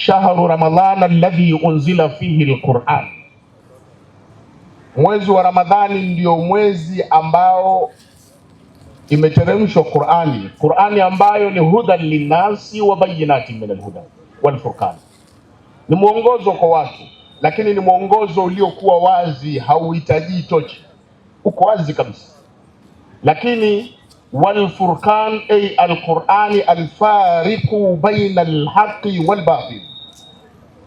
shahru ramadhana alladhi unzila fihi alquran, mwezi wa Ramadhani ndio mwezi ambao imeteremshwa Qur'ani ambayo ni hudan linnasi wa bayinatin min alhuda wal furqan, ni mwongozo kwa watu, lakini ni mwongozo uliokuwa wazi, hauhitaji tochi, uko wazi kabisa. Lakini wal furqan ay alqur'ani alfariqu baina alhaqi wal batil,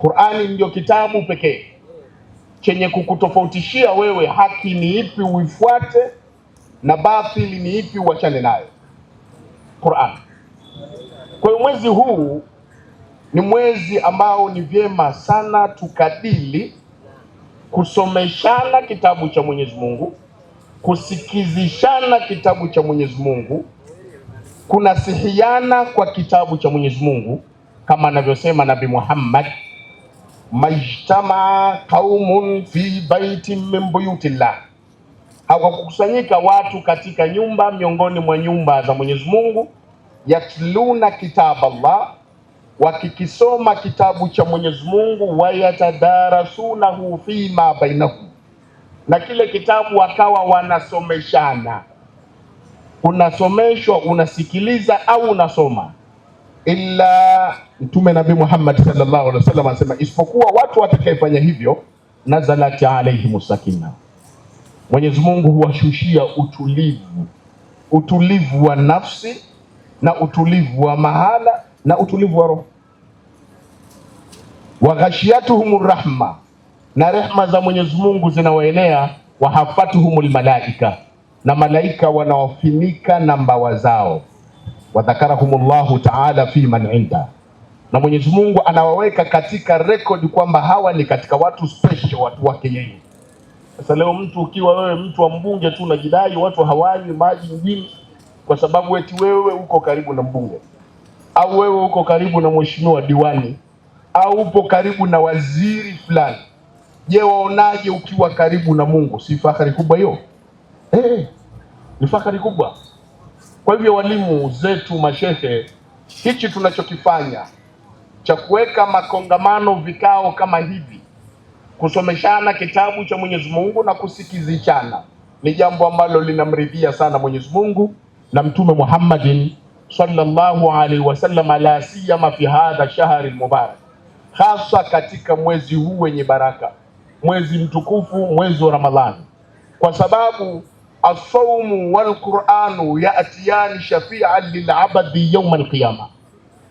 Qur'ani ndio kitabu pekee chenye kukutofautishia wewe haki ni ipi uifuate na batili ni ipi uachane nayo, Qur'an. Kwa hiyo mwezi huu ni mwezi ambao ni vyema sana tukadili kusomeshana kitabu cha Mwenyezi Mungu, kusikizishana kitabu cha Mwenyezi Mungu, kunasihiana kwa kitabu cha Mwenyezi Mungu, kama anavyosema Nabii Muhammad, majtamaa qaumun fi baitin min buyutillah, hawakukusanyika watu katika nyumba miongoni mwa nyumba za Mwenyezi Mungu, yatluna kitab Allah, wakikisoma kitabu cha Mwenyezi Mungu, wayatadarasunahu fima bainahum, na kile kitabu wakawa wanasomeshana. Unasomeshwa, unasikiliza au unasoma. Illa Mtume Nabii Muhammad sallallahu alaihi wasallam anasema, isipokuwa watu watakayefanya hivyo, nazalat alaihimus sakina, Mwenyezi Mungu huwashushia utulivu wa nafsi na utulivu wa mahala na utulivu wa roho. Wa ghashiyatuhumur rahma, na rehma za Mwenyezi Mungu zinawaenea. Wa hafatuhumul malaika, na malaika wanawafinika na mbawa zao. Wa dhakarahumullahu ta'ala fi man inda, na Mwenyezi Mungu anawaweka katika rekodi kwamba hawa ni katika watu special, watu wake yeye. Sasa leo mtu ukiwa wewe mtu wa mbunge tu unajidai watu hawanywi maji mjini kwa sababu eti wewe uko karibu na mbunge, au wewe uko karibu na mheshimiwa diwani, au upo karibu na waziri fulani. Je, waonaje ukiwa karibu na Mungu? Si fahari kubwa hiyo? Ni fahari kubwa. Kwa hivyo walimu zetu, mashehe, hichi tunachokifanya cha kuweka makongamano, vikao kama hivi, kusomeshana kitabu cha Mwenyezi Mungu na kusikizishana, ni jambo ambalo linamridhia sana Mwenyezi Mungu na Mtume Muhammadin sallallahu alaihi wasallam, la siyama fi hadha shahri mubarak, hasa katika mwezi huu wenye baraka, mwezi mtukufu, mwezi wa Ramadhani, kwa sababu as-sawmu wal Qur'anu ya'tiyani shafi'an lil 'abdi yawm al-qiyamah.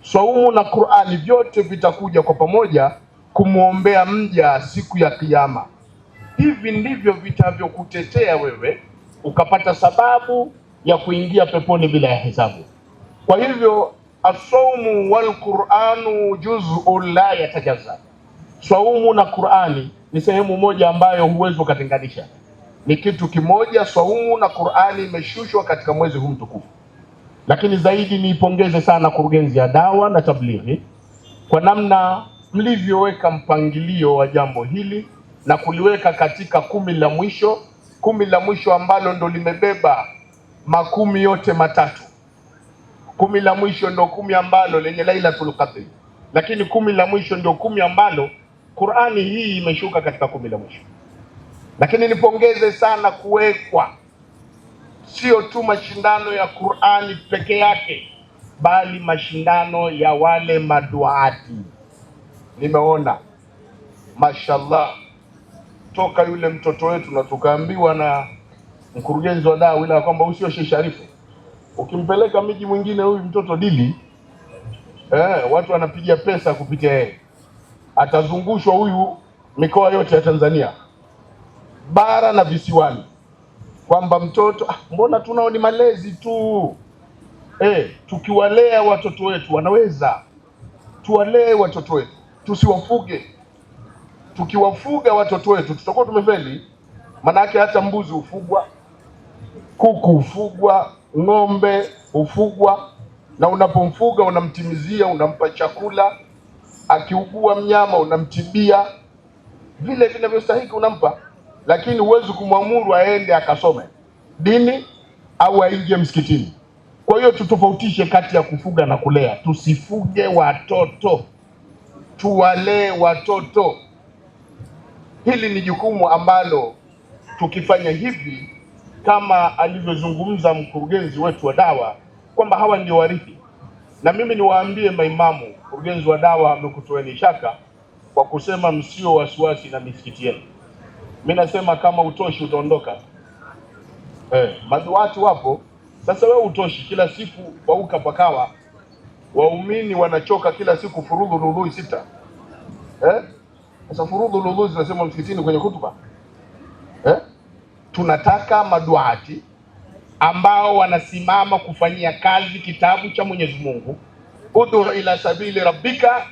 Saumu na Qur'ani vyote vitakuja kwa pamoja kumwombea mja siku ya Kiyama. Hivi ndivyo vitavyokutetea wewe ukapata sababu ya kuingia peponi bila ya hesabu. Kwa hivyo as-sawmu wal Qur'anu juz'un la yatajazza, saumu na Qur'ani ni sehemu moja ambayo huwezi kutenganisha, ni kitu kimoja. Saumu na Qur'ani imeshushwa katika mwezi huu mtukufu. Lakini zaidi niipongeze sana kurugenzi ya dawa na tablighi kwa namna mlivyoweka mpangilio wa jambo hili na kuliweka katika 10 la mwisho, 10 la mwisho ambalo ndo limebeba makumi yote matatu. 10 la mwisho ndo 10 ambalo lenye Lailatul Qadr, lakini 10 la mwisho ndo 10 ambalo Qur'ani hii imeshuka katika 10 la mwisho. Lakini nipongeze sana kuwekwa sio tu mashindano ya Qur'ani peke yake, bali mashindano ya wale maduati. Nimeona mashallah, toka yule mtoto wetu, na tukaambiwa na mkurugenzi wa dawa ila kwamba usio Sheikh Sharifu, ukimpeleka miji mwingine huyu mtoto dili, watu wanapiga pesa kupitia yeye, atazungushwa huyu mikoa yote ya Tanzania, bara na visiwani, kwamba mtoto mbona tunao ni malezi tu. Tukiwalea watoto wetu wanaweza, tuwalee watoto wetu, tusiwafuge. Tukiwafuga watoto wetu tutakuwa tumefeli. Manake hata mbuzi ufugwa, kuku ufugwa, ng'ombe ufugwa, na unapomfuga unamtimizia, unampa chakula, akiugua mnyama unamtibia, vile vinavyostahili unampa. Lakini huwezi kumwamuru aende akasome dini au aingie msikitini. Kwa hiyo tutofautishe kati ya kufuga na kulea. Tusifuge watoto, tuwalee watoto. Hili ni jukumu ambalo tukifanya hivi, kama alivyozungumza mkurugenzi wetu wa dawa kwamba hawa ndio warithi. Na mimi niwaambie maimamu, mkurugenzi wa dawa amekutoeni shaka kwa kusema msio wasiwasi na misikiti yenu. Mimi nasema kama utoshi utaondoka. Maduati wapo. Sasa wewe utoshi, kila siku wauka pakawa, waumini wanachoka kila siku furudhu lului 6. Sasa furudhu lului zinasema msikitini kwenye hutuba. Tunataka maduati ambao wanasimama kufanyia kazi kitabu cha Mwenyezi Mungu, ud'u ila sabili rabbika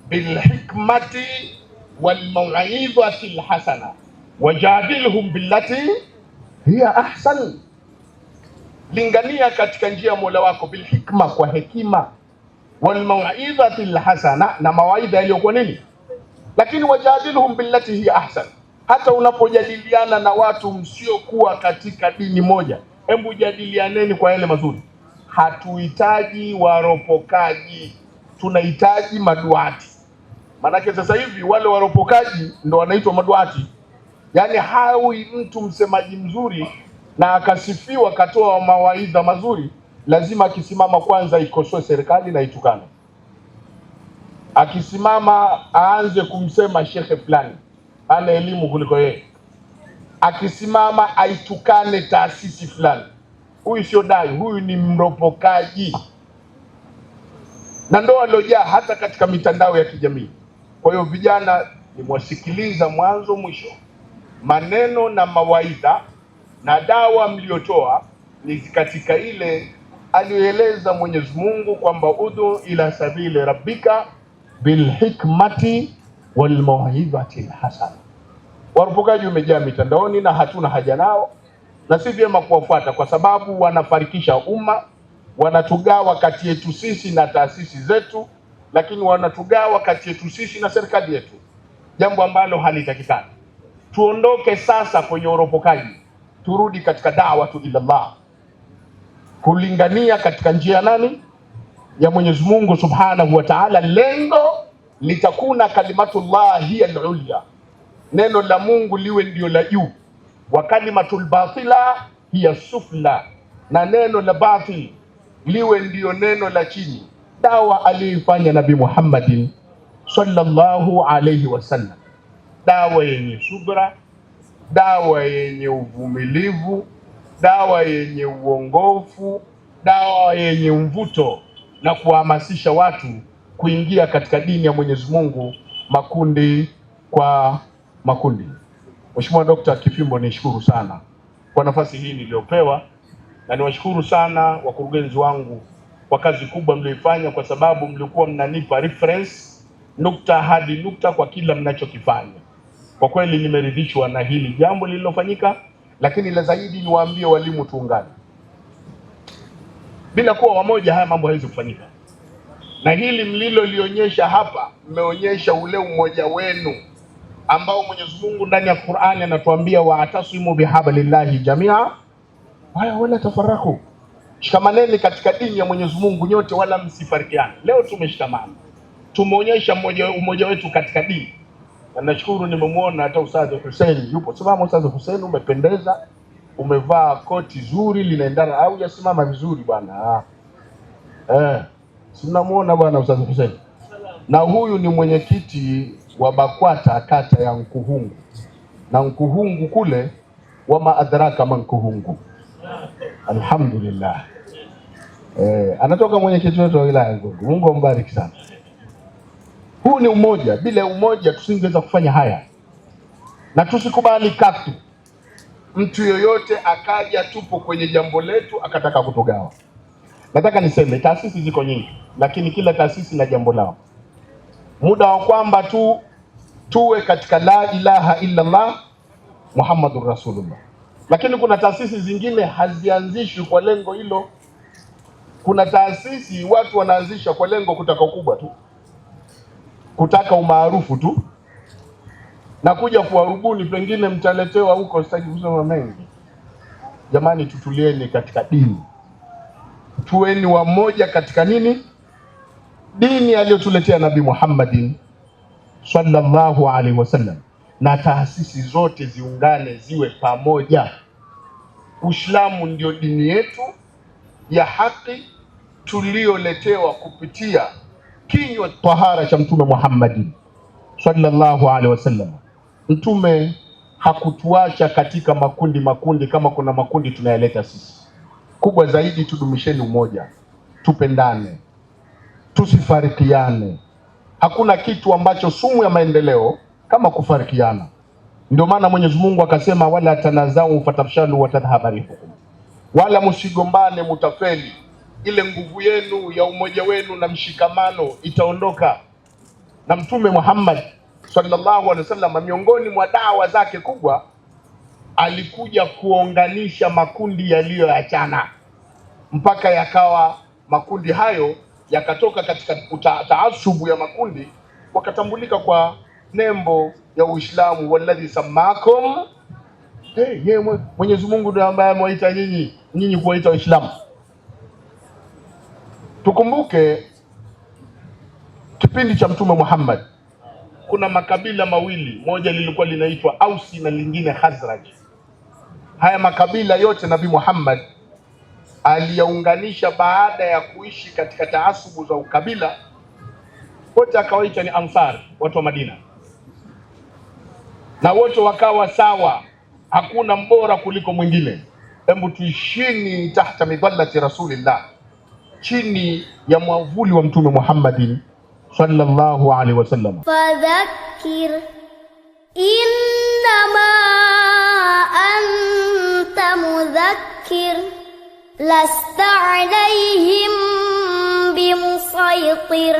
bilhikmati walmau'izati alhasana wajadilhum billati hiya ahsan. Lingania katika njia ya Mola wako bilhikma, kwa hekima, walmau'izati alhasana, na mawaidha yaliyokuwa nini, lakini wajadilhum billati hiya ahsan. Hata unapojadiliana na watu msiokuwa katika dini moja, hebu jadilianeni kwa yale mazuri. Hatuhitaji waropokaji, tunahitaji maduati. Manake sasa hivi wale waropokaji ndo wanaitwa maduati. Yaani hawi mtu msemaji mzuri na akasifiwa katoa mawaidha mazuri, lazima akisimama kwanza ikosoe serikali na itukane. Akisimama aanze kumsema shekhe fulani ana elimu kuliko yeye. Akisimama aitukane taasisi fulani. Huyu sio dai, huyu ni mropokaji. Na ndo alojaa hata katika mitandao ya kijamii. Kwa hiyo vijana, nimwasikiliza mwanzo mwisho. Maneno na mawaidha na dawa mliotoa ni katika ile aliyoeleza Mwenyezi Mungu kwamba ud'u ila sabili rabbika bilhikmati walmau'izati alhasana. Warupukaji umejaa mitandaoni na hatuna haja nao, na si vyema kuwafuata kwa sababu wanafarikisha umma, wanatugawa kati yetu sisi na taasisi zetu, lakini wanatugawa kati yetu sisi na serikali yetu, jambo ambalo halitakikani. Tuondoke sasa kwenye uropokaji, turudi katika da'watu ila Allah, kulingania katika njia nani, ya Mwenyezi Mungu Subhanahu wa Ta'ala. Lengo litakuna kalimatullah hiya al-ulya, neno la Mungu liwe ndio la juu, wa kalimatul batila hiya sufla, na neno la batil liwe ndio neno la chini. Dawa aliyoifanya Nabii Muhammadin sallallahu alayhi wasallam, dawa yenye subra, dawa yenye uvumilivu, dawa yenye uongofu, dawa yenye mvuto, na kuhamasisha watu kuingia katika dini ya Mwenyezi Mungu makundi kwa makundi. Mheshimiwa Dr. Kifimbo, nishukuru sana kwa nafasi hii niliyopewa, na niwashukuru sana wakurugenzi wangu kwa kazi kubwa mlioifanya, kwa sababu mlikuwa mnanipa reference nukta hadi nukta kwa kila mnachokifanya. Kwa kweli nimeridhishwa na hili jambo lililofanyika, lakini la zaidi niwaambie walimu tuungane. Bila kuwa wamoja haya mambo hayawezi kufanyika. Na hili mlilolionyesha hapa, mmeonyesha ule umoja wenu ambao Mwenyezi Mungu ndani ya Qur'ani anatuambia wa'tasimu bihablillahi jamia wala tafaraku. Shikamaneni katika dini ya Mwenyezi Mungu nyote wala msifarikiane. Leo tumeshikamana. Tumeonyesha umoja wetu katika dini. Na nashukuru nimemwona hata Ustadh Hussein yupo. Simama Ustadh Hussein, umependeza. Umevaa koti zuri linaendana au yasimama vizuri bwana. Sinamuona bwana Ustadh Hussein. Na huyu ni mwenyekiti wa BAKWATA kata ya Nkuhungu. Na Nkuhungu kule wama adraka man Nkuhungu. Alhamdulillah. Anatoka mwenyekiti wetu wa wilaya Nkuhungu. Mungu ambariki sana. Huu ni umoja. Bila umoja tusingeweza kufanya haya. Na tusikubali katu mtu yoyote akaja tupo kwenye jambo letu akataka kutugawa. Nataka niseme taasisi ziko nyingi, lakini kila taasisi na jambo lao. Muda wa kwamba tuwe katika la ilaha illa Allah Muhammadur Rasulullah. Lakini kuna taasisi zingine hazianzishwi kwa lengo hilo. Kuna taasisi watu wanaanzisha kwa lengo kutaka ukubwa tu, kutaka umaarufu tu, na kuja kuwarubuni, pengine mtaletewa huko. Sitaki kusema mengi. Jamani, tutulieni katika dini, tuweni wamoja katika nini, dini aliyotuletea Nabii Muhammadin sallallahu alaihi wasallam, na taasisi zote ziungane ziwe pamoja. Uislamu ndio dini yetu ya haki tulioletewa kupitia kinywa tahara cha Mtume Muhammad sallallahu alaihi wasallam. Mtume hakutuacha katika makundi. Kama kuna makundi tunayaleta sisi. Kubwa zaidi, tudumisheni umoja, tupendane, tusifarikiane. Hakuna kitu ambacho sumu ya maendeleo kama kufarikiana. Ndio maana Mwenyezi Mungu akasema, wala tanazau fatafshalu watadhhaba rihukum, wala msigombane mutafeli, ile nguvu yenu ya umoja wenu na mshikamano itaondoka. Na Mtume Muhammad sallallahu alaihi wasallam, miongoni mwa dawa zake kubwa, alikuja kuunganisha makundi yaliyoachana mpaka yakawa makundi hayo yakatoka katika taasubu ya makundi, wakatambulika kwa nembo ya Uislamu. Walladhi samakum, Mwenyezi Mungu ndiye ambaye amewaita nyinyi kuwaita Waislamu. Tukumbuke kipindi cha Mtume Muhammad kuna makabila mawili, moja lilikuwa linaitwa Ausi na lingine Khazraj. Haya makabila yote Nabii Muhammad aliyaunganisha baada ya kuishi katika taasubu za ukabila, wote akawaita ni Ansar, watu wa Madina, na wote wakawa sawa, hakuna mbora kuliko mwingine. Hebu tuishini tahta midhallati Rasulillah, chini ya mwavuli wa Mtume Muhammadin sallallahu alaihi wasallam. Fadhakkir innama anta mudhakkir lasta alaihim bimusaytir.